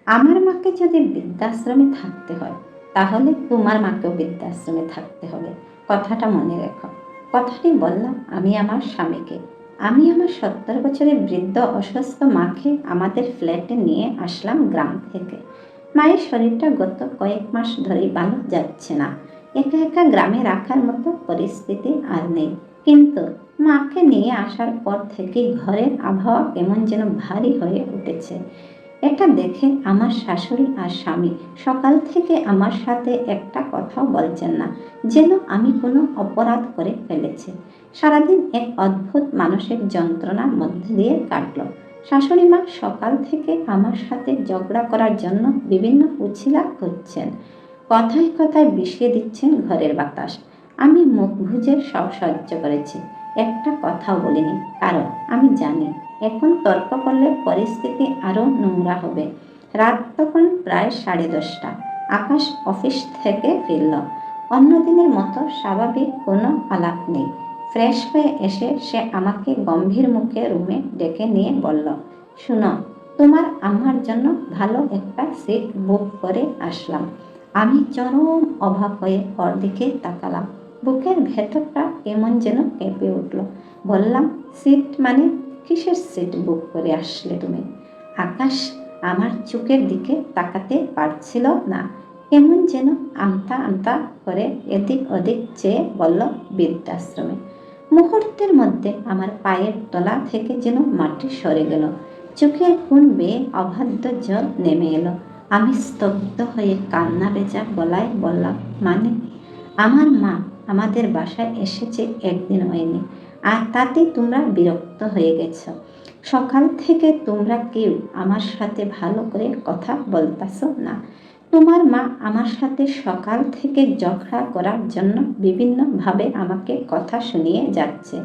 আমার মাকে যদি বৃদ্ধাশ্রমে থাকতে হয়, তাহলে তোমার মাকেও বৃদ্ধাশ্রমে থাকতে হবে। কথাটা মনে রেখো। কথাটি বললাম আমি আমার স্বামীকে। আমি আমার 70 বছরের বৃদ্ধ অসুস্থ মাকে আমাদের ফ্ল্যাটে নিয়ে আসলাম গ্রাম থেকে। মায়ের শরীরটা গত কয়েক মাস ধরেই ভালো যাচ্ছে না। একা একা গ্রামে রাখার মতো পরিস্থিতি আর নেই। কিন্তু মাকে নিয়ে আসার পর থেকে ঘরের আবহাওয়া কেমন যেন ভারী হয়ে উঠেছে। এটা দেখে আমার শাশুড়ি আর স্বামী সকাল থেকে আমার সাথে একটা কথাও বলছেন না, যেন আমি কোনো অপরাধ করে ফেলেছি। সারাদিন এক অদ্ভুত মানসিক যন্ত্রণার মধ্যে দিয়ে কাটল। শাশুড়ি মা সকাল থেকে আমার সাথে ঝগড়া করার জন্য বিভিন্ন উছিলা খুঁজছেন। কথায় কথায় বিষিয়ে দিচ্ছেন ঘরের বাতাস। আমি মুখ বুজে সব সহ্য করেছি, একটা কথাও বলিনি, কারণ আমি জানি এখন তর্ক করলে পরিস্থিতি আরও নোংরা হবে। রাত তখন প্রায় 10:30। আকাশ অফিস থেকে ফিরল। অন্য দিনের মতো স্বাভাবিক কোনো আলাপ নেই। ফ্রেশ হয়ে এসে সে আমাকে গম্ভীর মুখে রুমে ডেকে নিয়ে বলল, শুনো, তোমার আমার জন্য ভালো একটা সিট বুক করে আসলাম। আমি চরম অবাক হয়ে ওর দিকে তাকালাম। বুকের ভেতরটা কেমন যেন কেঁপে উঠল। বললাম, সিট মানে? কিসের সিট বুক করে আসলে তুমি? আকাশ আমার চোখের দিকে তাকাতে পারছিল না। কেমন যেন আমতা আমতা করে এদিক ওদিক চেয়ে বলল, বৃদ্ধাশ্রমে। মুহূর্তের মধ্যে আমার পায়ের তলা থেকে যেন মাটি সরে গেল। চোখের কোণ বেয়ে অবাধ্য জল নেমে এলো। আমি স্তব্ধ হয়ে কান্না ভেজা গলায় বললাম, মানে? আমার মা আমাদের বাসায় এসেছে একদিন হয়নি, আর তাতে তোমরা বিরক্ত হয়ে গেছ। সকাল থেকে তোমরা কেউ আমার সাথে ভালো করে কথা বলতেছ না। তোমার মা আমার সাথে সকাল থেকে ঝগড়া করার জন্য বিভিন্নভাবে আমাকে কথা শুনিয়ে যাচ্ছে।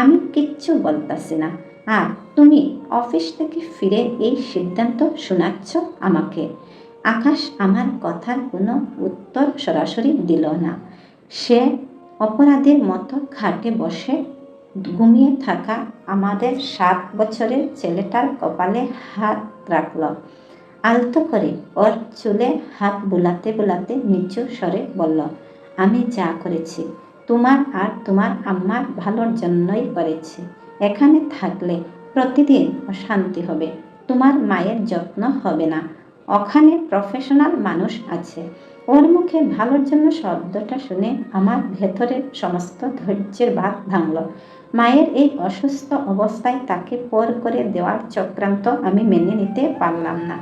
আমি কিচ্ছু বলতেছি না, আর তুমি অফিস থেকে ফিরে এই সিদ্ধান্ত শোনাচ্ছ আমাকে। আকাশ আমার কথার কোনো উত্তর সরাসরি দিল না। সে অপরাধীর মতো খাটে বসে ঘুমিয়ে থাকা আমাদের 7 বছরের ছেলেটার কপালে হাত রাখল। আলতো করে ওর চুলে হাত বুলাতে বুলাতে নিচু স্বরে বলল, আমি যা করেছি তোমার আর তোমার আম্মার ভালোর জন্যই করেছি। এখানে থাকলে প্রতিদিন অশান্তি হবে, তোমার মায়ের যত্ন হবে না। ওখানে প্রফেশনাল মানুষ আছে। ওর মুখে ভালোর জন্য শব্দটা শুনে আমার ভেতরের সমস্ত ধৈর্যের বাঁধ ভাঙল। মায়ের এই অসুস্থ অবস্থায় তাকে পর করে দেওয়ার চক্রান্ত আমি মেনে নিতে পারলাম না।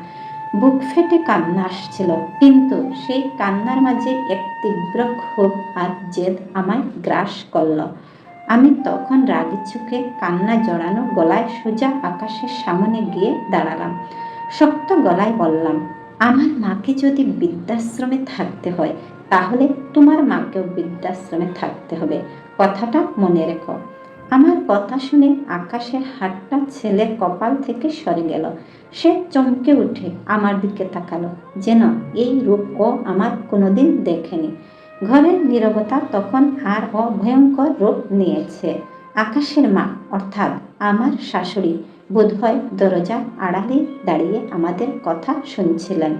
বুক ফেটে কান্না আসছিল, কিন্তু সেই কান্নার মাঝে এক তীব্র ক্ষোভ আর জেদ আমায় গ্রাস করল। আমি তখন রাগী চোখে কান্না জড়ানো গলায় সোজা আকাশের সামনে গিয়ে দাঁড়ালাম। শক্ত গলায় বললাম, আমার মাকে যদি বৃদ্ধাশ্রমে থাকতে হয়, তাহলে তোমার মাকেও বৃদ্ধাশ্রমে থাকতে হবে। কথাটা মনে রেখো। আমার কথা শুনে আকাশের হাতটা ছেলের কপাল থেকে সরে গেল। সে চমকে উঠে আমার দিকে তাকালো, যেন এই রূপ ও আমার কোনোদিন দেখেনি। ঘরের নীরবতা তখন আর ভয়ঙ্কর রূপ নিয়েছে। আকাশের মা, অর্থাৎ আমার শাশুড়ি, বোধহয় দরজার আড়ালে দাঁড়িয়ে আমাদের কথা শুনছিলেন।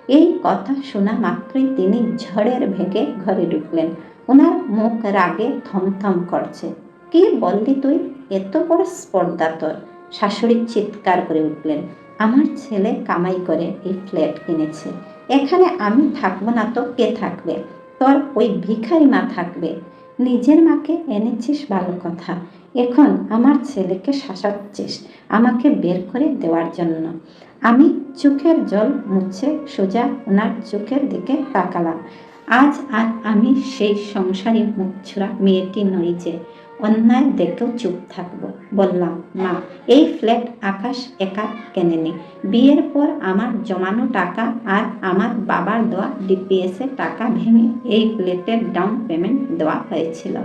এই কথা শোনা মাত্রই তিনি ঝড়ের ভেগে ঘরে ঢুকলেন। ওনার মুখ রাগে থমথম করছে। কি বললি তুই? এত বড় স্পর্ধা তোর? শাশুড়ি চিৎকার করে উঠলেন। আমার ছেলে কামাই করে এই ফ্ল্যাট কিনেছে। এখানে আমি থাকবো না তো কে থাকবে? তোর ওই ভিখারি মা থাকবে। নিজের মাকে এনেছিস ভালো কথা, এখন আমার ছেলেকে শাসাচ্ছিস আমাকে বের করে দেওয়ার জন্য। আমি চোখের জল মুছে সোজা ওনার চোখের দিকে তাকালাম। আজ আর আমি সেই সংসারী মুখছোড়া মেয়েটি নই যে অন্যায় দেখেও চুপ থাকবো। বললাম, মা, এই ফ্ল্যাট আকাশ একা কেনেনি। বিয়ের পর আমার জমানো টাকা আর আমার বাবার দেওয়া ডিপিএস এর টাকা ভেঙে এই ফ্ল্যাটের ডাউন পেমেন্ট দেওয়া হয়েছিল।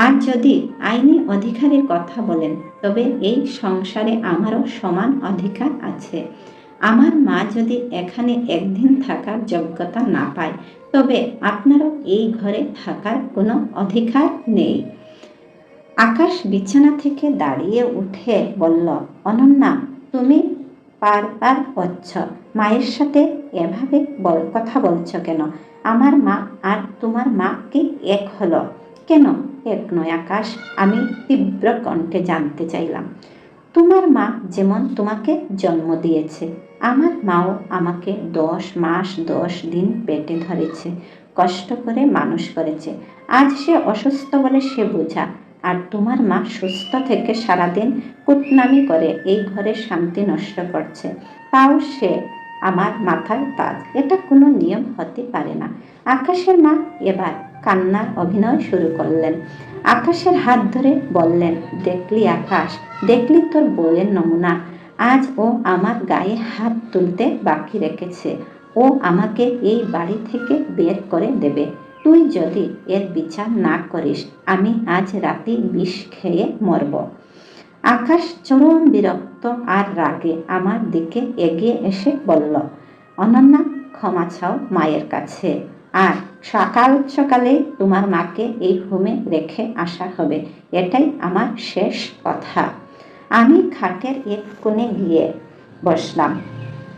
আর যদি আইনি অধিকারের কথা বলেন, তবে এই সংসারে আমারও সমান অধিকার আছে। আমার মা যদি এখানে একদিন থাকার যোগ্যতা না পায়, তবে আপনারও এই ঘরে থাকার কোনো অধিকার নেই। আকাশ বিছানা থেকে দাঁড়িয়ে উঠে বলল, অনন্যা, তুমি বারবার বলছ, মায়ের সাথে এভাবে কথা বলছ কেন? আমার মা আর তোমার মা কি এক হলো? কেন এক নয় আকাশ? আমি তীব্র কণ্ঠে জানতে চাইলাম। তোমার মা যেমন তোমাকে জন্ম দিয়েছে, আমার মাও আমাকে 10 মাস 10 দিন পেটে ধরেছে, কষ্ট করে মানুষ করেছে। আজ সে অসুস্থ বলে সে বোঝা, আর তোমার মা সুস্থ থেকে সারাদিন কুটনামি করে এই ঘরে শান্তি নষ্ট করছে, তাও সে আমার মাথার তাজ। এটা কোনো নিয়ম হতে পারে না। আকাশের মা এবার কান্নার অভিনয় শুরু করলেন। আকাশের হাত ধরে বললেন, দেখলি আকাশ, দেখলি তোর বউয়ের নমুনা? আজ ও আমার গায়ে হাত তুলতে বাকি রেখেছে। ও আমাকে এই বাড়ি থেকে বের করে দেবে। তুই যদি এর বিচার না করিস, আমি আজ রাতে বিষ খেয়ে মরব। আকাশ চরম বিরক্ত আর রাগে আমার দিকে এগিয়ে এসে বলল, অনন্যা, ক্ষমা চাও মায়ের কাছে, আর সকাল সকালে তোমার মাকে এই হোমে রেখে আসা হবে। এটাই আমার শেষ কথা। আমি খাটের এক কোণে গিয়ে বসলাম।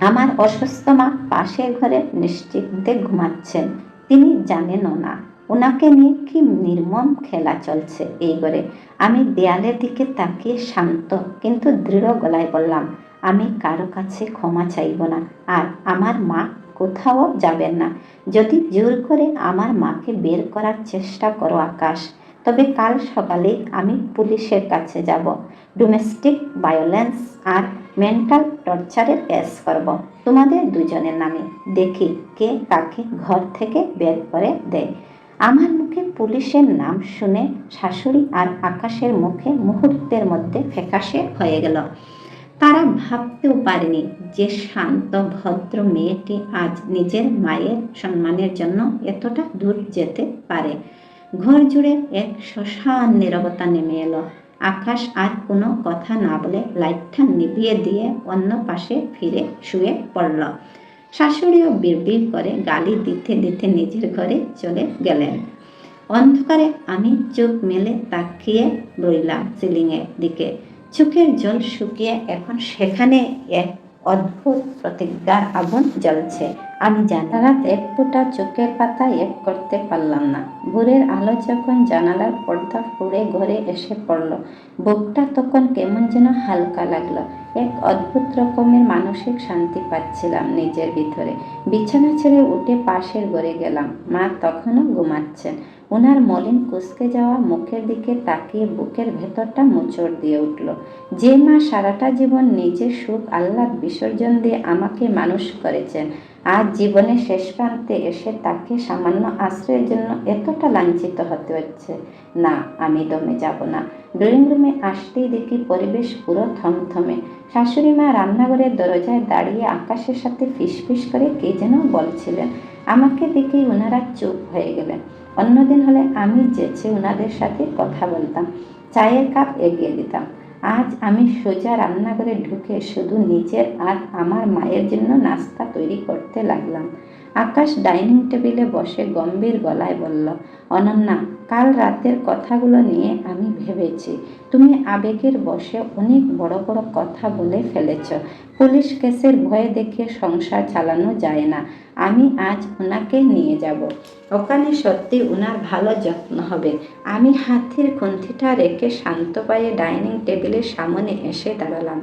আমার অসুস্থ মা পাশের ঘরে নিশ্চিন্তে ঘুমাচ্ছেন। তিনি জানেনও না ওনাকে নিয়ে কি নির্মম খেলা চলছে এই ঘরে। আমি দেয়ালের দিকে তাকিয়ে শান্ত কিন্তু দৃঢ় গলায় বললাম, আমি কারো কাছে ক্ষমা চাইব না, আর আমার মা কোথাও যাবেন না। যদি জোর করে আমার মাকে বের করার চেষ্টা করো আকাশ, তবে কাল সকালে আমি পুলিশের কাছে যাব। ডোমেস্টিক ভায়োলেন্স আর মেন্টাল টর্চারের কেস করব তোমাদের দুজনের নামে। দেখি কে কাকে ঘর থেকে বের করে দেয়। আমার মুখে পুলিশের নাম শুনে শাশুড়ি আর আকাশের মুখে মুহূর্তের মধ্যে ফ্যাকাশে হয়ে গেল। তারা ভাবতেও পারেনি যে শান্ত ভদ্র মেয়েটি আজ নিজের মায়ের সম্মানের জন্য এতটা দূর যেতে পারে। ঘর জুড়ে এক শ্মশান নীরবতা নেমে এলো। আকাশ আর কোনো কথা না বলে লাইটটা নিভিয়ে দিয়ে অন্য পাশে ফিরে শুয়ে পড়ল। শাশুড়িও বিড়বিড় করে গালি দিতে দিতে নিজের ঘরে চলে গেলেন। অন্ধকারে আমি চোখ মেলে তাকিয়ে রইলাম সিলিংয়ের দিকে। চোখের জল শুকিয়ে এখন সেখানে এক অদ্ভুত প্রতিজ্ঞার আগুন জ্বলছে। আমি জানি রাত এক ফোঁটা চোখের পাতা এক করতে পারলাম না। ভোরের আলো যখন জানালার পর্দা ফুঁড়ে ঘরে এসে পড়ল, বুকটা তখন কেমন যেন হালকা লাগলো। এক অদ্ভুত রকমের মানসিক শান্তি পাচ্ছিলাম নিজের ভিতরে। বিছানা ছেড়ে উঠে পাশের ঘরে গেলাম। মা তখনও ঘুমাচ্ছেন। ওনার মলিন কুঁচকে যাওয়া মুখের দিকে তাকিয়ে বুকের ভেতরটা মোচড় দিয়ে উঠল। যে মা সারাটা জীবন নিজের সুখ আহ্লাদ বিসর্জন দিয়ে আমাকে মানুষ করেছেন, আজ জীবনের শেষ প্রান্তে এসে তাকে সামান্য আশ্রয়ের জন্য এতটা লাঞ্ছিত হতে হচ্ছে। না, আমি দমে যাব না। ড্রয়িং রুমে আসতেই দেখি পরিবেশ পুরো থমথমে। শাশুড়ি মা রান্নাঘরের দরজায় দাঁড়িয়ে আকাশের সাথে ফিসফিস করে কে যেন বলছিলেন। আমাকে দেখেই ওনারা চুপ হয়ে গেলেন। অন্যদিন হলে আমি যেচে ওনাদের সাথে কথা বলতাম, চায়ের কাপ এগিয়ে দিতাম। আজ আমি সোজা রান্নাঘরে ঢুকে শুধু নিজের আর আমার মায়ের জন্য নাস্তা তৈরি করতে লাগলাম। আকাশ ডাইনিং টেবিলে বসে গম্ভীর গলায় বলল, অনন্যা, কাল রাতের কথাগুলো নিয়ে আমি ভেবেছি। তুমি আবেগের বশে অনেক বড় বড় কথা বলে ফেলেছ। পুলিশ কেসের ভয়ে দেখে সংসার চালানো যায় না। আমি আজ ওনাকে নিয়ে যাব। ওখানে সত্যি ওনার ভালো যত্ন হবে। আমি হাতের খুন্তিটা রেখে শান্ত পায়ে ডাইনিং টেবিলের সামনে এসে দাঁড়ালাম।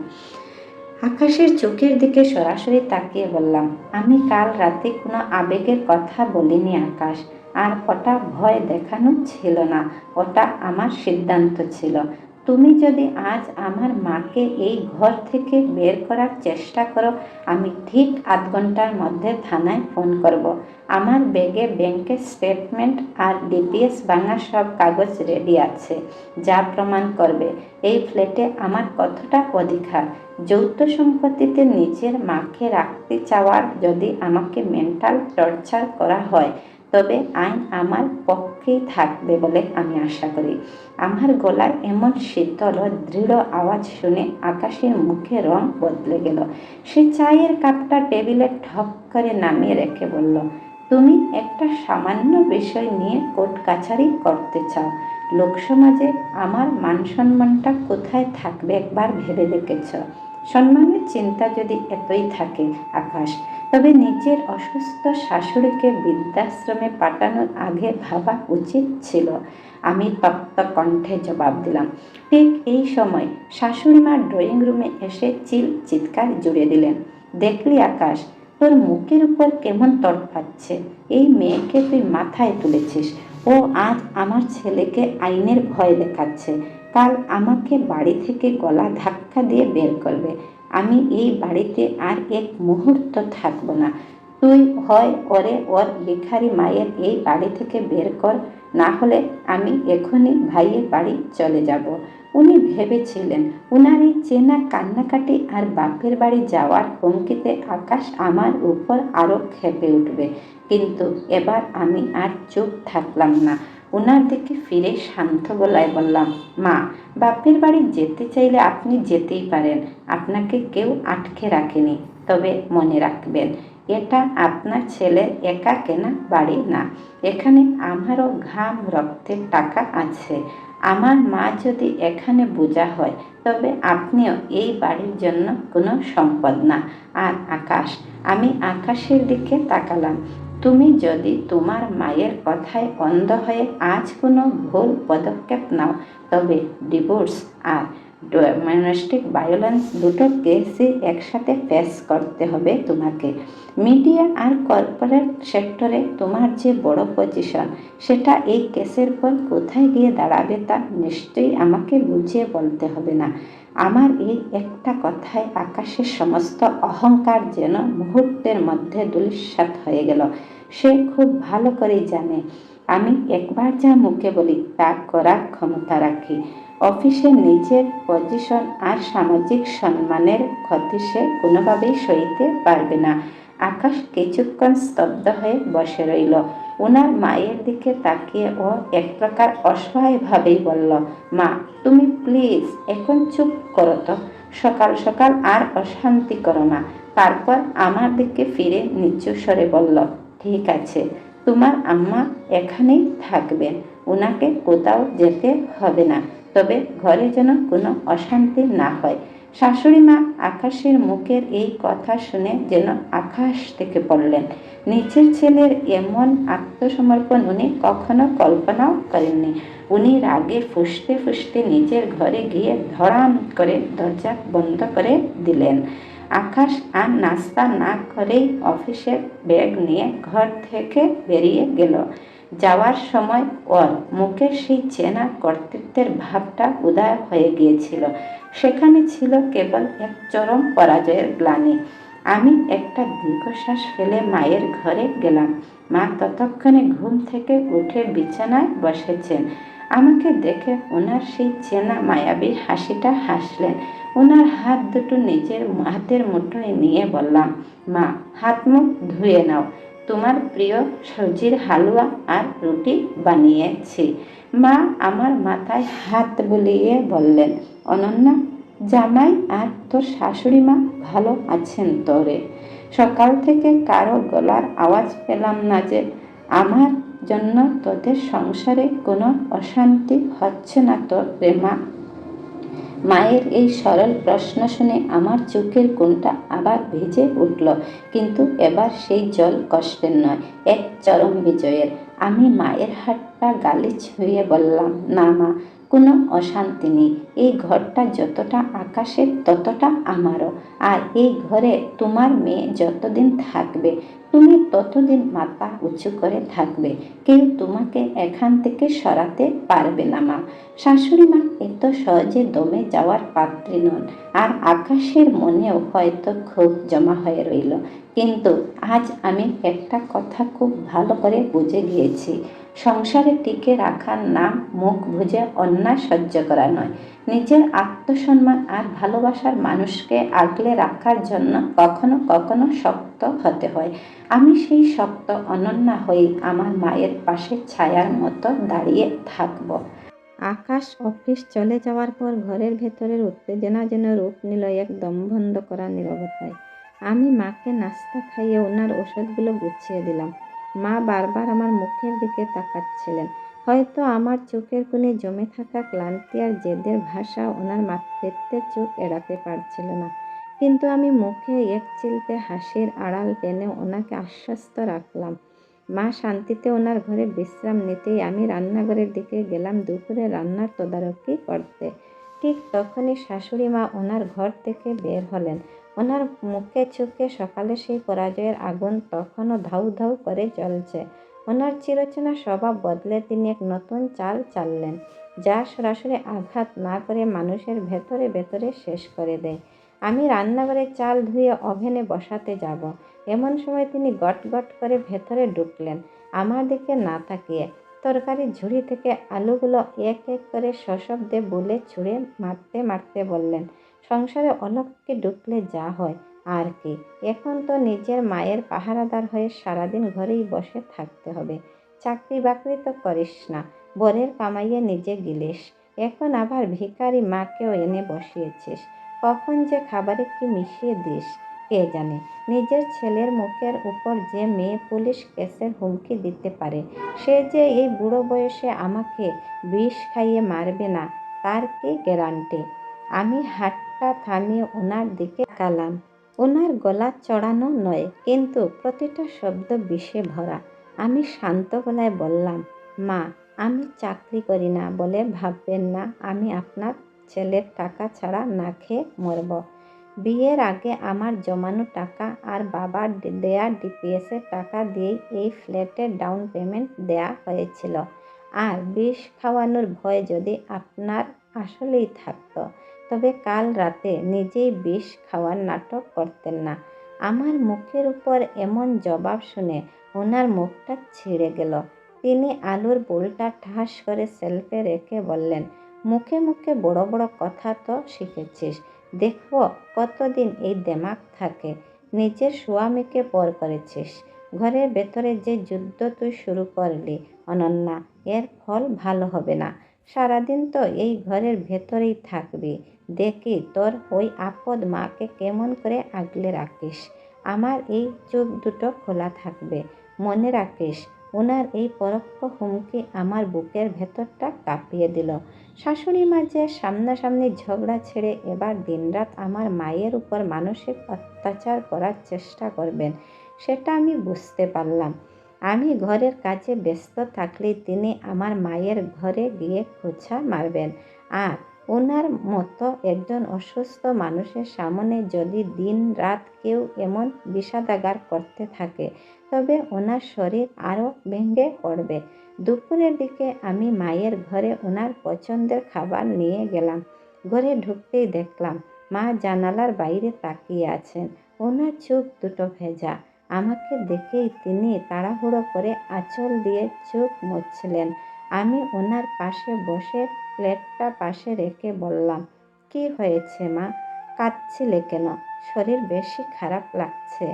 আকাশের চোখের দিকে সরাসরি তাকিয়ে বললাম, আমি কাল রাতে কোনো আবেগের কথা বলিনি আকাশ। আর ওটা ভয় দেখানো ছিল না, ওটা আমার সিদ্ধান্ত ছিল। তুমি যদি আজ আমার মাকে এই ঘর থেকে বের করার চেষ্টা করো, আমি ঠিক 8 ঘন্টার মধ্যে থানায় ফোন করব। আমার ব্যাগে ব্যাংকের স্টেটমেন্ট আর ডিপিএস ভাঙা সব কাগজ রেডি আছে, যা প্রমাণ করবে এই ফ্ল্যাটে আমার কতটা অধিকার। যৌথ সম্পত্তিতে নিজের মাকে রাখতে চাওয়ার যদি আমাকে মেন্টাল টর্চার করা হয়, তবে আইন আমার পক্ষেই থাকবে বলে আমি আশা করি। আমার গলায় এমন শীতল ও দৃঢ় আওয়াজ শুনে আকাশের মুখে রং বদলে গেল। সে চায়ের কাপটা টেবিলে ঠক করে নামিয়ে রেখে বলল, তুমি একটা সামান্য বিষয় নিয়ে কোর্ট কাছারি করতে চাও? লোকসমাজে আমার মান সম্মানটা কোথায় থাকবে একবার ভেবে দেখেছ? সম্মানের চিন্তা যদি এতই থাকে আকাশ, তবে নিজের অসুস্থ শাশুড়িকে বৃদ্ধাশ্রমে পাঠানোর আগে ভাবা উচিত ছিল। আমি তপ্ত কণ্ঠে জবাব দিলাম। ঠিক এই সময় শাশুড়ি মা ড্রয়িং রুমে এসে চিৎকার জুড়ে দিলেন, দেখলি আকাশ, তোর মুখের উপর কেমন তড়পাচ্ছে। এই মেয়েকে তুই মাথায় তুলেছিস। ও আজ আমার ছেলেকে আইনের ভয় দেখাচ্ছে, কাল আমাকে বাড়ি থেকে গলা ধাক্কা দিয়ে বের করবে। আমি এই বাড়িতে আর এক মুহূর্ত থাকবো না। তুই হয় ওরে ওর ভিখারি মায়ের এই বাড়ি থেকে বের কর, না হলে আমি এখনই ভাইয়ের বাড়ি চলে যাব। উনি ভেবেছিলেন উনার এই চেনা কান্নাকাটি আর বাপের বাড়ি যাওয়ার হুমকিতে আকাশ আমার উপর আরও ক্ষেপে উঠবে, কিন্তু এবার আমি আর চুপ থাকলাম না। ওনার দিকে ফিরে শান্ত গলায় বললাম, মা, বাপের বাড়ি যেতে চাইলে আপনি যেতেই পারেন, আপনাকে কেউ আটকে রাখেনি। তবে মনে রাখবেন, এটা আপনার ছেলের একা কেনা বাড়ি না, এখানে আমারও ঘাম রক্তের টাকা আছে। আমার মা যদি এখানে বোঝা হয়, তবে আপনিও এই বাড়ির জন্য কোনো সম্পদ না। আর আকাশ, আমি আকাশের দিকে তাকালাম, তুমি যদি তোমার মায়ের কথায় অন্ধ হয়ে আজ কোনো ভুল পদক্ষেপ নাও, তবে ডিভোর্স আর ডোমেস্টিক ভায়োলেন্স দুটো কেসই একসাথে ফেস করতে হবে তোমাকে। মিডিয়া আর কর্পোরেট সেক্টরে তোমার যে বড় পজিশন, সেটা এই কেসের পর কোথায় গিয়ে দাঁড়াবে তা নিশ্চয়ই আমাকে বুঝিয়ে বলতে হবে না। আমার এই একটা কথায় আকাশের সমস্ত অহংকার যেন মুহূর্তের মধ্যে ধূলিসাৎ হয়ে গেল। সে খুব ভালো করেই জানে আমি একবার যা মুখে বলি তা করার ক্ষমতা রাখি। অফিসে নিজের পজিশন আর সামাজিক সম্মানের ক্ষতি সে কোনোভাবেই সইতে পারবে না। আকাশ কিছুক্ষণ স্তব্ধ হয়ে বসে রইল। ওনার মায়ের দিকে তাকিয়ে ও এক প্রকার অসহায়ভাবেই বলল, মা, তুমি প্লিজ এখন চুপ করো তো, সকাল সকাল আর অশান্তি করো না। তারপর আমার দিকে ফিরে নিচু স্বরে বলল, ঠিক আছে, তোমার আম্মা এখানেই থাকবেন, ওনাকে কোথাও যেতে হবে না, তবে ঘরে যেন কোনো অশান্তি না হয়। শাশুড়ি মা আকাশের মুখের এই কথা শুনে যেন আকাশ থেকে পড়লেন। নিজের ছেলের এমন আত্মসমর্পণ উনি কখনো কল্পনাও করেননি। উনি রাগে ফুঁসতে ফুঁসতে নিজের ঘরে গিয়ে ধড়াম করে দরজা বন্ধ করে দিলেন। আকাশ আর নাস্তা না করেই অফিসের ব্যাগ নিয়ে ঘর থেকে বেরিয়ে গেল। যাওয়ার সময় ওর মুখে সেই চেনা কর্তৃত্বের ভাবটা উদয় হয়ে গিয়েছিল। সেখানে ছিল কেবল এক চরম পরাজয়ের গ্লানি। আমি একটা দীর্ঘশ্বাস ফেলে মায়ের ঘরে গেলাম। মা ততক্ষণে ঘুম থেকে উঠে বিছানায় বসেছেন। আমাকে দেখে ওনার সেই চেনা মায়াবী হাসিটা হাসলেন। ওনার হাত দুটো নিজের হাতের মুঠোয় নিয়ে বললাম, মা, হাত মুখ ধুয়ে নাও, তোমার প্রিয় সুজির হালুয়া আর রুটি বানিয়েছি। মা আমার মাথায় হাত বুলিয়ে বললেন, অনন্যা, জামাই আর তোর শাশুড়ি মা ভালো আছেন তো রে? সকাল থেকে কারো গলার আওয়াজ পেলাম না যে। আমার জন্য তোদের সংসারে কোনো অশান্তি হচ্ছে না তো রে মা? মায়ের এই সরল প্রশ্ন শুনে আমার চোখের কোণটা আবার ভিজে উঠল, কিন্তু এবার সেই জল কষ্টের নয়, এক চরম বিজয়ের। আমি মায়ের হাতটা গালে ছুঁয়ে বললাম, না মা, কোনো অশান্তি নেই। এই ঘরটা যতটা আকাশের ততটা আমারও। আর এই ঘরে তোমার মেয়ে যতদিন থাকবে, তুমি ততদিন মাথা উঁচু করে থাকবে। কেউ তোমাকে এখান থেকে সরাতে পারবে না মা। শাশুড়ি মা এত সহজে দমে যাওয়ার পাত্রী নন, আর আকাশের মনেও হয়তো ক্ষোভ জমা হয়ে রইল। কিন্তু আজ আমি একটা কথা খুব ভালো করে বুঝে গিয়েছি, সংসারে টিকে রাখার নাম মুখ বুজে অন্যায় সহ্য করা নয়। নিজের আত্মসম্মান আর ভালোবাসার মানুষকে আগলে রাখার জন্য কখনো কখনো শক্ত হতে হয়। আমি সেই শক্ত অনন্যা হয়ে আমার মায়ের পাশে ছায়ার মতো দাঁড়িয়ে থাকব। আকাশ অফিস চলে যাওয়ার পর ঘরের ভেতরের উত্তেজনা যেন রূপ নিল এক দমবন্ধ করা নীরবতায়। আমি মাকে নাস্তা খাইয়ে ওনার ওষুধগুলো গুছিয়ে দিলাম। মা বারবার আমার মুখের দিকে তাকাচ্ছিলেন। হয়তো আমার চোখের কোণে জমে থাকা ক্লান্তি আর জেদের ভাষা ওনার মাতৃত্বের চোখ এড়াতে পারছিল না। কিন্তু আমি মুখে এক চিলতে হাসির আড়াল টেনে ওনাকে আশ্বস্ত রাখলাম। মা শান্তিতে ওনার ঘরে বিশ্রাম নিতেই আমি রান্নাঘরের দিকে গেলাম দুপুরে রান্নার তদারকি করতে। ঠিক তখনই শাশুড়ি মা ওনার ঘর থেকে বের হলেন। ওনার মুখে চোখে সকালে সেই পরাজয়ের আগুন তখনও ধাউ ধাউ করে জ্বলছে। ওনার চিরচেনা স্বভাব বদলে তিনি এক নতুন চাল চাললেন, যা সরাসরি আঘাত না করে মানুষের ভেতরে ভেতরে শেষ করে দেয়। আমি রান্নাঘরে চাল ধুয়ে ওভেনে বসাতে যাব, এমন সময় তিনি গট গট করে ভেতরে ঢুকলেন, আমার দিকে না তাকিয়ে। তরকারির ঝুড়ি থেকে আলুগুলো এক এক করে সশব্দে বুলে ছুঁড়ে মারতে মারতে বললেন, সংসারে অলক্ষ্যে ঢুকলে যা হয় আর কি, এখন তো নিজের মায়ের পাহারাদার হয়ে সারাদিন ঘরেই বসে থাকতে হবে। চাকরি বাকরি তো করিস না, বরের কামাইয়ে নিজে গিলিস, এখন আবার ভিখারি মাকেও এনে বসিয়েছিস। কখন যে খাবারে কি মিশিয়ে দিস কে জানে। নিজের ছেলের মুখের উপর যে মেয়ে পুলিশ কেসের হুমকি দিতে পারে, সে যে এই বুড়ো বয়সে আমাকে বিষ খাইয়ে মারবে না তার কি গ্যারান্টি। আমি হাতটা থামিয়ে ওনার দিকে তাকালাম। ওনার গলা চড়ানো নয়, কিন্তু প্রতিটা শব্দ বিষে ভরা। আমি শান্ত গলায় বললাম, মা, আমি চাকরি করি না বলে ভাববেন না আমি আপনার ছেলের টাকা ছাড়া না খেয়ে মরব। বিয়ের আগে আমার জমানো টাকা আর বাবার দেয়া ডিপিএসের টাকা দিয়েই এই ফ্ল্যাটের ডাউন পেমেন্ট দেয়া হয়েছিল। আর বিষ খাওয়ানোর ভয় যদি আপনার আসলেই থাকতো, তবে কাল রাতে নিজেই বিষ খাওয়ার নাটক করতেন না। আমার মুখের উপর এমন জবাব শুনে ওনার মুখটা ছিঁড়ে গেল। তিনি আলুর বোলটা ঠাস করে সেলফে রেখে বললেন, মুখে মুখে বড় বড় কথা তো শিখেছিস, দেখব কতদিন এই দেমাক থাকে। নিজের স্বামীকে পর করেছিস, ঘরের ভেতরে যে যুদ্ধ তুই শুরু করলি অনন্যা, এর ফল ভালো হবে না। সারাদিন তো এই ঘরের ভেতরেই থাকবি, দেখি তোর ওই আপদ মাকে কেমন করে আগলে রাখিস। আমার এই চোখ দুটো খোলা থাকবে, মনে রাখিস। ওনার এই পরোক্ষ হুমকি আমার বুকের ভেতরটা কাঁপিয়ে দিল। শাশুড়ি মা যে সামনাসামনি ঝগড়া ছেড়ে এবার দিনরাত আমার মায়ের উপর মানসিক অত্যাচার করার চেষ্টা করবেন, সেটা আমি বুঝতে পারলাম। আমি ঘরের কাজে ব্যস্ত থাকলেই তিনি আমার মায়ের ঘরে গিয়ে খোঁচা মারবেন। আর ওনার মতো একজন অসুস্থ মানুষের সামনে যদি দিন রাত কেউ এমন বিষাদাগার করতে থাকে, তবে ওনার শরীর আরও ভেঙে পড়বে। দুপুরের দিকে আমি মায়ের ঘরে ওনার পছন্দের খাবার নিয়ে গেলাম। ঘরে ঢুকতেই দেখলাম মা জানালার বাইরে তাকিয়ে আছেন, ওনার চোখ দুটো ভেজা। আমাকে দেখেই তিনি তাড়াহুড়ো করে আঁচল দিয়ে চোখ মুছলেন। আমি ওনার পাশে বসে প্লেটটা পাশে রেখে বললাম, কি হয়েছে মা, কাঁদছিলে কেন? শরীর বেশি খারাপ লাগছে?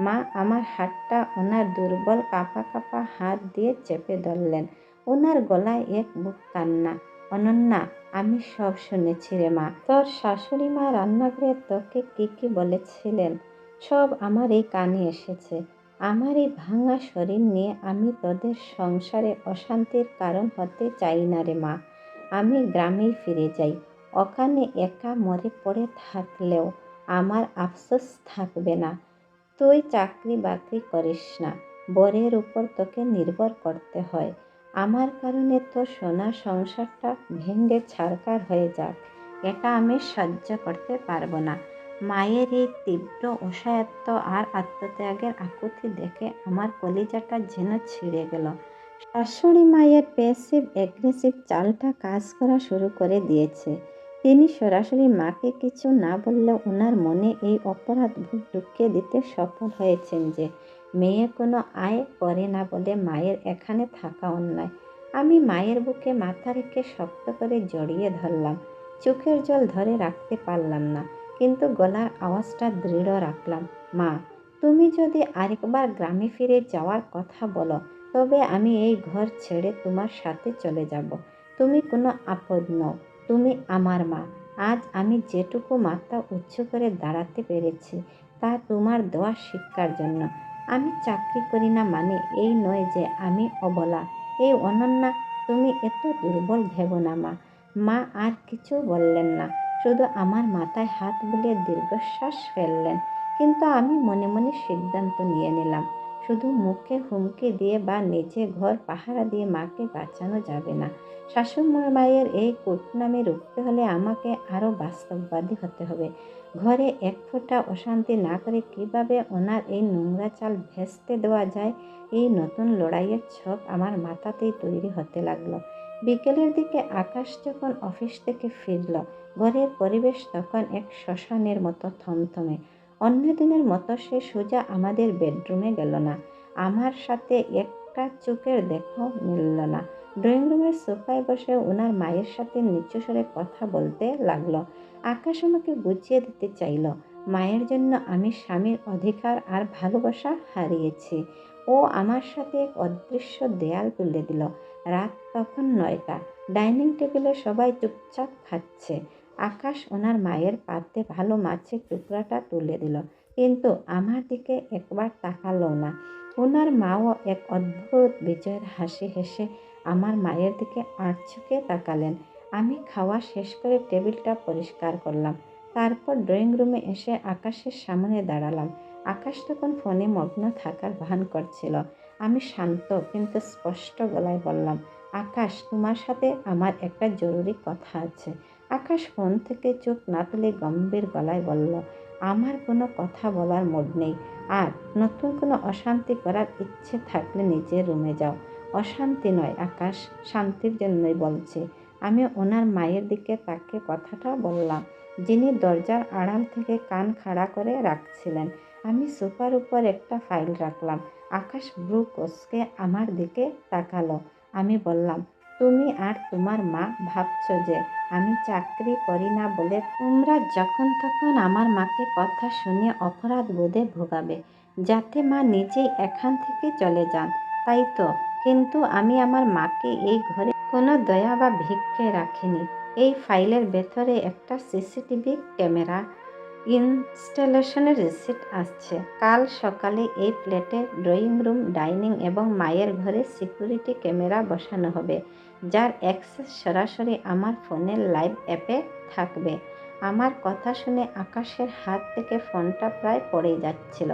মা আমার হাতটা ওনার দুর্বল কাঁপা কাঁপা হাত দিয়ে চেপে ধরলেন। ওনার গলায় এক বুক কান্না। অনন্যা, আমি সব শুনেছি রে মা। তোর শাশুড়ি মা রান্নাঘরে তোকে কি কি বলেছিলেন, সব আমার এই কানে এসেছে। আমার এই ভাঙা শরীর নিয়ে আমি তোদের সংসারে অশান্তির কারণ হতে চাই না রে মা। আমি গ্রামেই ফিরে যাই, ওখানে একা মরে পড়ে থাকলেও আমার আফসোস থাকবে না। তুই চাকরি বাকরি করিস না, বরের উপর তোকে নির্ভর করতে হয়। আমার কারণে তোর সোনা সংসারটা ভেঙে ছারকার হয়ে যাক, এটা আমি সহ্য করতে পারবো না। মায়ের এই তীব্র অসহায়ত্ব আর আত্মত্যাগের আকুতি দেখে আমার কলিজাটা যেন ছিঁড়ে গেল। শাশুড়ি মায়ের প্যাসিভ অ্যাগ্রেসিভ চালটা কাজ করা শুরু করে দিয়েছে। তিনি সরাসরি মাকে কিছু না বললেও ওনার মনে এই অপরাধ ভূত ঢুকিয়ে দিতে সফল হয়েছেন যে মেয়ে কোনো আয় করে না বলে মায়ের এখানে থাকা অন্যায়। আমি মায়ের বুকে মাথা রেখে শক্ত করে জড়িয়ে ধরলাম। চোখের জল ধরে রাখতে পারলাম না, কিন্তু গলার আওয়াজটা দৃঢ় রাখলাম। মা, তুমি যদি আরেকবার গ্রামে ফিরে যাওয়ার কথা বলো, তবে আমি এই ঘর ছেড়ে তোমার সাথে চলে যাব। তুমি কোনো আপদ নও, তুমি আমার মা। আজ আমি যেটুকু মাথা উঁচু করে দাঁড়াতে পেরেছি, তা তোমার দেওয়া শিক্ষার জন্য। আমি চাকরি করি না মানে এই নয় যে আমি অবলা। এই অনন্যা, তুমি এত দুর্বল ভেবো না মা। মা আর কিছু বললেন না, শুধু আমার মাথায় হাত বুলিয়ে দীর্ঘশ্বাস ফেললেন। কিন্তু আমি মনে মনে সিদ্ধান্ত নিয়ে নিলাম, শুধু মুখে হুমকি দিয়ে বা নিজে ঘর পাহারা দিয়ে মাকে বাঁচানো যাবে না। শাশুড়ি মায়ের এই কুটনামি রুখতে হলে আমাকে আরও বাস্তববাদী হতে হবে। ঘরে এক ফোঁটা অশান্তি না করে কিভাবে ওনার এই নোংরা চাল ভেস্তে দেওয়া যায়, এই নতুন লড়াইয়ের ছক আমার মাথাতেই তৈরি হতে লাগলো। বিকেলের দিকে আকাশ যখন অফিস থেকে ফিরল, ঘরের পরিবেশ তখন এক শ্মশানের মতো থমথমে। অন্য দিনের মতো সে সোজা আমাদের বেডরুমে গেল না। আমার সাথে একটা চোখের দেখাও মিলল না। ড্রয়িং রুমের সোফায় বসে ওনার মায়ের সাথে নিচু স্বরে কথা বলতে লাগলো। আকাশ আমাকে বুঝিয়ে দিতে চাইল, মায়ের জন্য আমি স্বামীর অধিকার আর ভালোবাসা হারিয়েছি। ও আমার সাথে এক অদৃশ্য দেয়াল তুলে দিল। রাত তখন 9টা। ডাইনিং টেবিলে সবাই চুপচাপ খাচ্ছে। আকাশ ওনার মায়ের পাতে ভালো মাছের টুকরাটা তুলে দিল, কিন্তু আমার দিকে একবার তাকালো না। ওনার মাও এক অদ্ভুত বিজয়ের হাসি হেসে আমার মায়ের দিকে আড়চোখে তাকালেন। আমি খাওয়া শেষ করে টেবিলটা পরিষ্কার করলাম। তারপর ড্রয়িং রুমে এসে আকাশের সামনে দাঁড়ালাম। আকাশ তখন ফোনে মগ্ন থাকার ভান করছিল। আমি শান্ত কিন্তু স্পষ্ট গলায় বললাম, আকাশ, তোমার সাথে আমার একটা জরুরি কথা আছে। আকাশ ফোন থেকে চোখ না তুলে গম্ভীর গলায় বলল, আমার কোনো কথা বলার মুড নেই। আর নতুন কোনো অশান্তি করার ইচ্ছে থাকলে নিজের রুমে যাও। অশান্তি নয় আকাশ, শান্তির জন্যই বলছি। আমি ওনার মায়ের দিকে তাকিয়ে কথাটা বললাম, যিনি দরজার আড়াল থেকে কান খাড়া করে রাখছিলেন। আমি সোফার উপর একটা ফাইল রাখলাম। আকাশ ব্রু কোসকে আমার দিকে তাকালো। আমি বললাম, তুমি আর তোমার মা ভাবছ যে আমি চাকরি করি না বলে তোমরা যখন তখন আমার মাকে কথা শুনিয়ে অপরাধ বোধে ভোগাবে, যাতে মা নিজেই এখান থেকে চলে যান, তাই তো? কিন্তু আমি আমার মাকে এই ঘরে কোনো দয়া বা ভিক্ষে রাখিনি। এই ফাইলের ভেতরে একটা সিসিটিভি ক্যামেরা ইনস্টলেশনের রিসিট আসছে। কাল সকালে এই ফ্ল্যাটে ড্রয়িং রুম, ডাইনিং এবং মায়ের ঘরে সিকিউরিটি ক্যামেরা বসানো হবে, যার অ্যাক্সেস সরাসরি আমার ফোনের লাইভ অ্যাপে থাকবে। আমার কথা শুনে আকাশের হাত থেকে ফোনটা প্রায় পড়ে যাচ্ছিল।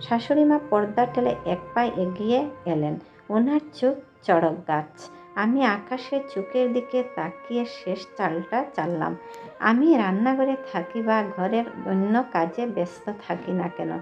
শাশুড়ি মা পর্দা টেলে এক পায়ে এগিয়ে এলেন। ওনার চোখ চড়ক গাছ। আমি আকাশের চোখের দিকে তাকিয়ে শেষ চালটা চাললাম। আমি রান্নাঘরে থাকি বা ঘরের অন্য কাজে ব্যস্ত থাকি না কেন,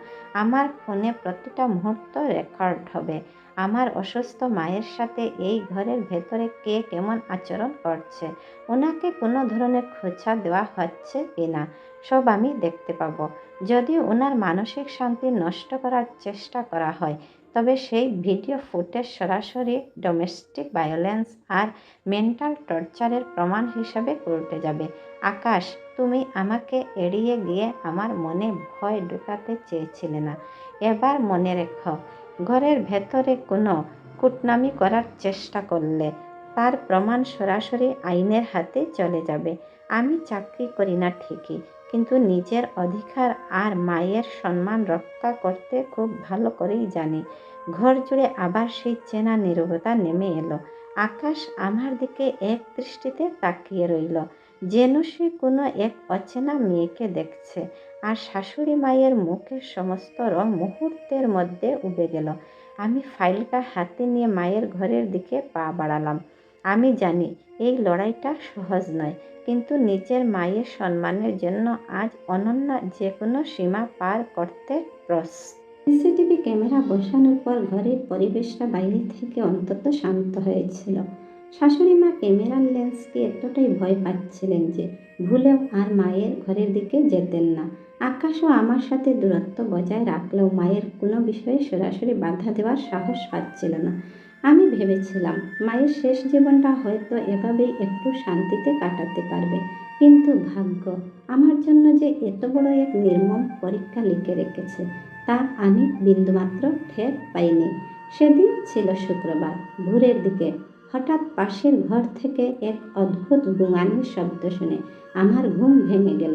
আমার ফোনে প্রতিটা মুহূর্ত রেকর্ড হবে। আমার অসুস্থ মায়ের সাথে এই ঘরের ভেতরে কে কেমন আচরণ করছে, ওনাকে কোনো ধরনের খোঁচা দেওয়া হচ্ছে কিনা, সব আমি দেখতে পাবো। যদি ওনার মানসিক শান্তি নষ্ট করার চেষ্টা করা হয়, তবে সেই ভিডিও ফুটেজ সরাসরি ডোমেস্টিক ভায়োলেন্স আর মেন্টাল টর্চারের প্রমাণ হিসাবে কোর্টে যাবে। আকাশ, তুমি আমাকে এড়িয়ে গিয়ে আমার মনে ভয় ঢুকাতে চেয়েছিলে না। এবার মনে রেখো, ঘরের ভেতরে কোনো কুটনামি করার চেষ্টা করলে তার প্রমাণ সরাসরি আইনের হাতে চলে যাবে। আমি চাকরি করি না ঠিকই, কিন্তু নিজের অধিকার আর মায়ের সম্মান রক্ষা করতে খুব ভালো করেই জানি। ঘর জুড়ে আবার সেই চেনা নীরবতা নেমে এলো। আকাশ আমার দিকে এক দৃষ্টিতে তাকিয়ে রইল, যেন সে কোনো এক অচেনা মেয়েকে দেখছে। আর শাশুড়ি মায়ের মুখের সমস্ত রং মুহূর্তের মধ্যে উবে গেল। আমি ফাইলটা হাতে নিয়ে মায়ের ঘরের দিকে পা বাড়ালাম। আমি জানি এই লড়াইটা সহজ নয়, কিন্তু নিজের মায়ের সম্মানের জন্য আজ অনন্যা যে কোনো সীমা পার করতে প্রস্তুত। সিসিটিভি ক্যামেরা বসানোর পর ঘরের পরিবেশটা বাইরে থেকে অন্তত শান্ত হয়েছিল। শাশুড়ি মা ক্যামেরার লেন্সকে এতটাই ভয় পাচ্ছিলেন যে ভুলেও আর মায়ের ঘরের দিকে যেতেন না। আকাশও আমার সাথে দূরত্ব বজায় রাখলেও মায়ের কোনো বিষয়ে সরাসরি বাধা দেওয়ার সাহস পাচ্ছিল না। আমি ভেবেছিলাম মায়ের শেষ জীবনটা হয়তো এভাবেই একটু শান্তিতে কাটাতে পারবে, কিন্তু ভাগ্য আমার জন্য যে এত বড় এক নির্মম পরীক্ষা লিখে রেখেছে তা আমি বিন্দুমাত্র টের পাইনি। সেদিন ছিল শুক্রবার। ভোরের দিকে হঠাৎ পাশের ঘর থেকে এক অদ্ভুত গোঙানির শব্দ শুনে আমার ঘুম ভেঙে গেল।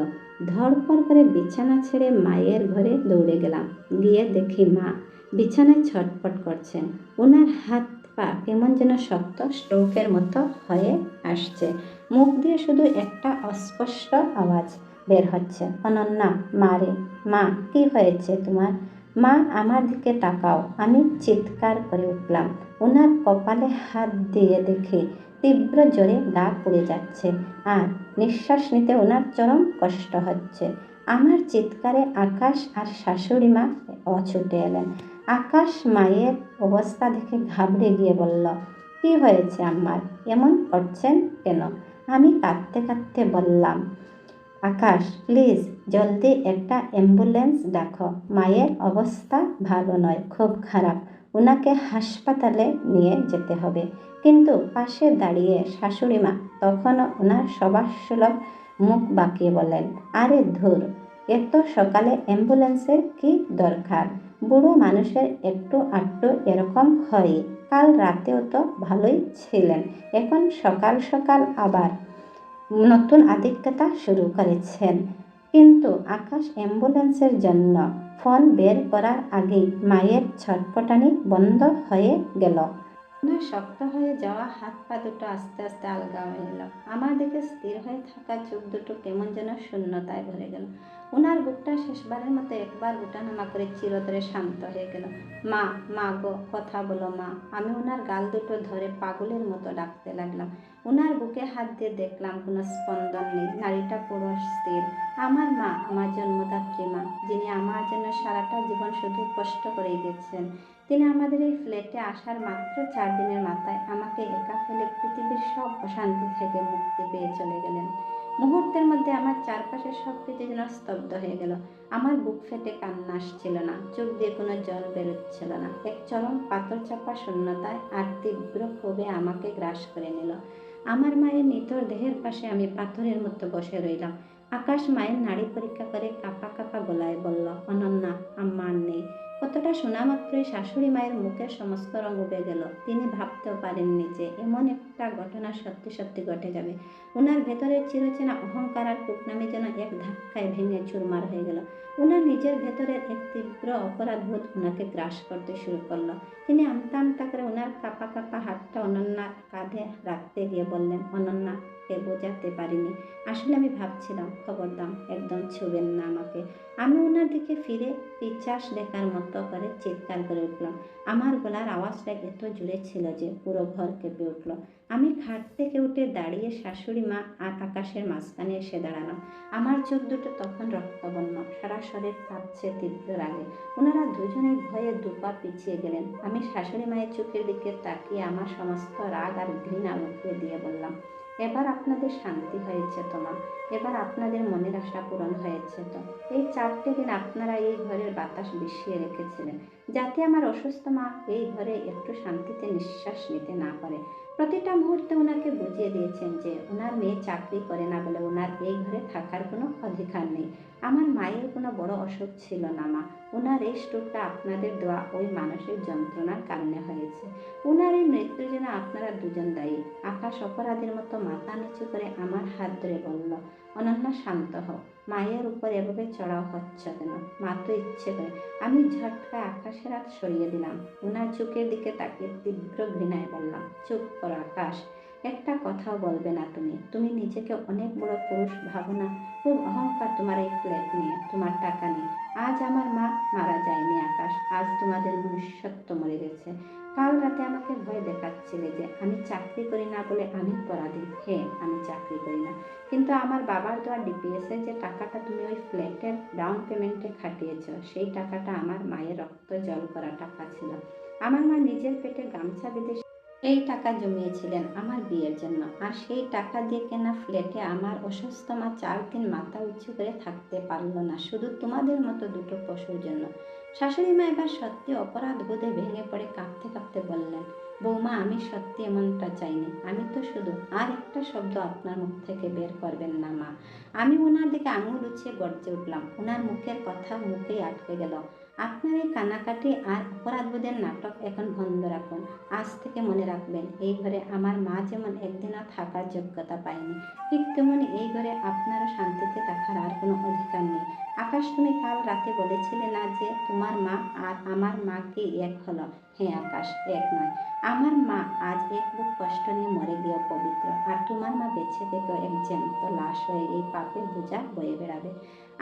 ধড়ফড় করে বিছানা ছেড়ে মায়ের ঘরে দৌড়ে গেলাম। গিয়ে দেখি মা বিছানায় ছটফট করছেন। ওনার হাত পা কেমন যেন শক্ত, স্ট্রোকের মতো হয়ে আসছে। মুখ দিয়ে শুধু একটা অস্পষ্ট আওয়াজ বের হচ্ছে, অনন্যা, মা রে, মা, কি হয়েছে তোমার? মা, আমার দিকে তাকাও। আমি চিৎকার করে উঠলাম। ওনার কপালে হাত দিয়ে দেখে তীব্র জোরে গা পুড়ে যাচ্ছে আর নিঃশ্বাস নিতে ওনার চরম কষ্ট হচ্ছে। আমার চিৎকারে আকাশ আর শাশুড়ি মা ছুটে এলেন। আকাশ মায়ের অবস্থা দেখে ঘাবড়ে গিয়ে বলল, কি হয়েছে আম্মার, এমন করছেন কেন? আমি কাঁদতে কাঁদতে বললাম, আকাশ, প্লিজ জলদি একটা অ্যাম্বুলেন্স ডাকো। মায়ের অবস্থা ভালো নয়, খুব খারাপ। ওনাকে হাসপাতালে নিয়ে যেতে হবে। কিন্তু পাশে দাঁড়িয়ে শাশুড়ি মা তখনও ওনার স্বভাবসুলভ মুখ বাঁকিয়ে বলেন, আরে ধুর, এত সকালে অ্যাম্বুলেন্সের কি দরকার? বুড়ো মানুষের একটু আধটু এরকম হয়। কাল রাতেও তো ভালোই ছিলেন, এখন সকাল সকাল আবার নতুন আধিক্যতা শুরু করেছেন। কিন্তু আকাশ অ্যাম্বুলেন্সের জন্য ফোন বের করার আগেই মায়ের ছটফটানি বন্ধ হয়ে গেল। ওনার শক্ত হয়ে যাওয়া হাত পা দুটো আস্তে আস্তে আলগা হয়ে এলো। আমার দিকে স্থির হয়ে থাকা চোখ দুটো কেমন যেন শূন্যতায় ভরে গেল। ওনার বুকটা শেষবারের মতো একবার উঠানামা করে চিরতরে শান্ত হয়ে গেল। মা, মা গো, কথা বলো মা। আমি ওনার গাল দুটো ধরে পাগলের মতো ডাকতে লাগলাম। ওনার বুকে হাত দিয়ে দেখলাম কোনো স্পন্দন নেই, নাড়িটা পুরো স্থির। আমার মা, আমার জন্মদাত্রী মা, যিনি আমার জন্য সারাটা জীবন শুধু কষ্ট করেই গেছেন, তিনি আমাদের এই ফ্ল্যাটে আসার মাত্র 4 দিনের মাথায় আমাকে একা ফেলে পৃথিবীর সব অশান্তি থেকে মুক্তি পেয়ে চলে গেলেন। মুহূর্তের মধ্যে আমার চারপাশের সব কিছু যেন স্তব্ধ হয়ে গেল। আমার বুক ফেটে কান্না আসছিল না, চোখ দিয়ে কোনো জল বেরোচ্ছিল না। এক চরম পাথর চাপা শূন্যতায় আর তীব্র ক্ষোভে আমাকে গ্রাস করে নিল। আমার মায়ের নিথর দেহের পাশে আমি পাথরের মতো বসে রইলাম। আকাশ মায়ের নাড়ি পরীক্ষা করে কাঁপা কাঁপা গলায় বলল, অনন্যা, আম্মা আর নেই। কথাটা শোনা মাত্রই শাশুড়ি মায়ের মুখের সমস্ত রং উবে গেল। তিনি ভাবতেও পারেননি যে এমন একটা ঘটনা সত্যি সত্যি ঘটে যাবে। ওনার ভেতরের চিরচেনা অহংকার আর কুটনামি যেন এক ধাক্কায় ভেঙে চুরমার হয়ে গেল। ওনার নিজের ভেতরের এক তীব্র অপরাধবোধ ওনাকে গ্রাস করতে শুরু করলো। তিনি আমতা আমতা করে ওনার কাঁপা কাঁপা হাতটা অনন্যার কাঁধে রাখতে গিয়ে বললেন, অনন্যা, বোঝাতে পারিনি। আসলে আমি ভাবছিলাম, খবরদার একদম ছুবেন না আমাকে। আমি ওনার দিকে ফিরে পিচাস দেখার মতো করে চিৎকার করে উঠলাম। আমার গলার আওয়াজটা এত জোরে ছিল যে পুরো ঘর কেঁপে উঠল। আমি খাট থেকে উঠে দাঁড়িয়ে শাশুড়ি মা আর আকাশের মাঝখানে এসে দাঁড়ালাম। আমার চোখ দুটো তখন রক্তবর্ণ, সারা শরীর কাঁপছে তীব্র রাগে। ওনারা দুজনেই ভয়ে দুপা পিছিয়ে গেলেন। আমি শাশুড়ি মায়ের চোখের দিকে তাকিয়ে আমার সমস্ত রাগ আর ঘৃণা মুখে দিয়ে বললাম, এবার আপনাদের শান্তি হয়েছে তো মা? এবার আপনাদের মনের আশা পূরণ হয়েছে তো? এই 4টে দিন আপনারা এই ঘরের বাতাস বিষিয়ে রেখেছিলেন, যাতে আমার অসুস্থ মা এই ঘরে একটু শান্তিতে নিঃশ্বাস নিতে না পারে। প্রতিটা মুহূর্তে ওনাকে বুঝিয়ে দিয়েছেন যে ওনার মেয়ে চাকরি করে না বলে ওনার এই ঘরে থাকার কোনো অধিকার নেই। আমার মায়ের কোনো বড় অসুখ ছিল না মা। ওনার এই স্ট্রোকটা আপনাদের দেওয়া ওই মানসিক যন্ত্রণার কারণে হয়েছে। ওনার এই মৃত্যুর জন্য আপনারা দুজন দায়ী। আকাশ অপরাধের মতো মাথা নিচু করে আমার হাত ধরে বলল, অনন্যা, শান্ত হও। মায়ের উপর এভাবে চড়াও হচ্ছে কেন? মা তো ইচ্ছে করে। আমি ঝটকায় আকাশের হাত সরিয়ে দিলাম। ওনার চোখের দিকে তাকিয়ে তীব্র ঘৃণায় বললাম, চুপ করো আকাশ, একটা কথাও বলবে না তুমি। তুমি নিজেকে অনেক বড় পুরুষ ভাবো না? খুব অহংকার তোমার এই ফ্ল্যাট নিয়ে, তোমার টাকা নিয়ে। আজ আমার মা মারা যায়নি আকাশ, আজ তোমাদের মনুষ্যত্ব মরে গেছে। কাল রাতে আমাকে ভয় দেখাচ্ছিলে যে আমি চাকরি করি না বলে আমি অপরাধী। হ্যাঁ, আমি চাকরি করি না, কিন্তু আমার বাবার দেওয়া ডিপিএসের যে টাকাটা তুমি ওই ফ্ল্যাটের ডাউন পেমেন্টে খাটিয়েছ, সেই টাকাটা আমার মায়ের রক্ত জল করা টাকা ছিল। আমার মা নিজের পেটে গামছা বেঁধে এই টাকা জমিয়েছিলেন আমার বিয়ের জন্য। আর সেই টাকা দিয়ে কেনা ফ্ল্যাটে আমার অসুস্থ মা 4 দিন মাথা উঁচু করে থাকতে পারলো না, শুধু তোমাদের মতো দুটো পশুর জন্য। শাশুড়ি মা এবার সত্যি অপরাধ বোধে ভেঙে পড়ে কাঁপতে কাঁপতে বললেন, বৌমা, আমি সত্যি এমনটা চাইনি। আমি তো শুধু, আর একটা শব্দ আপনার মুখ থেকে বের করবেন না মা। আমি ওনার দিকে আঙুল উঁচিয়ে গর্জে উঠলাম। ওনার মুখের কথা মুখেই আটকে গেল। আপনার এই কান্নাকাটি আর অপরাধবোধের নাটক এখন বন্ধ রাখুন। আজ থেকে মনে রাখবেন, এই ঘরে আমার মা যেমন একদিনও থাকার যোগ্যতা পায়নি, ঠিক তেমনি এই ঘরে আপনারও শান্তিতে থাকার আর কোনো অধিকার নেই। আকাশ, তুমি কাল রাতে বলেছিলে না যে তোমার মা আর আমার মা কি এক হলো? হ্যাঁ আকাশ, এক নয়। আমার মা আজ এক বুক কষ্ট নিয়ে মরে গিয়েও পবিত্র, আর তোমার মা বেঁচে থেকেও এক জ্যান্ত লাশ হয়ে এই পাপের বোঝা বয়ে বেড়াবে।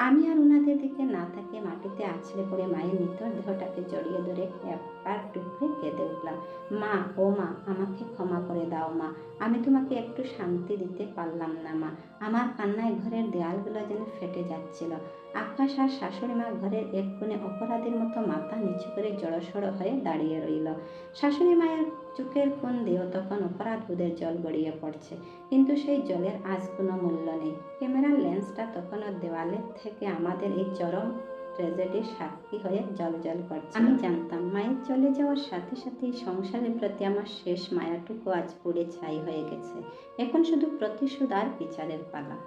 আমি আর ওনাদের দিকে না তাকিয়ে মাটিতে আছড়ে পড়ে মায়ের নিথর দেহটাকে জড়িয়ে ধরে একবার টুকরে কেঁদে উঠলাম। মা, ও মা, আমাকে ক্ষমা করে দাও মা। আমি তোমাকে একটু শান্তি দিতে পারলাম না মা। আমার কান্নায় ঘরের দেয়ালগুলো যেন ফেটে যাচ্ছিল। আকাশ আর শাশুড়ি মা ঘরের এক কোণে অপরাধীর মতো মাথা নিচু করে জড়সড় হয়ে দাঁড়িয়ে রইল। শাশুড়ি মায়ের চোখের কোণ দিয়েও তখন অপরাধবোধের জল গড়িয়ে পড়ছে, কিন্তু সেই জলের আজ কোনো মূল্য নেই। ক্যামেরার লেন্সটা তখনও দেওয়ালের থেকে আমাদের এই চরম ট্র্যাজেডির সাক্ষী হয়ে জ্বলজ্বল করছে। আমি জানতাম মায়ের চলে যাওয়ার সাথে সাথে এই সংসারের প্রতি আমার শেষ মায়াটুকু আজ পুড়ে ছাই হয়ে গেছে। এখন শুধু প্রতিশোধ আর বিচারের পালা।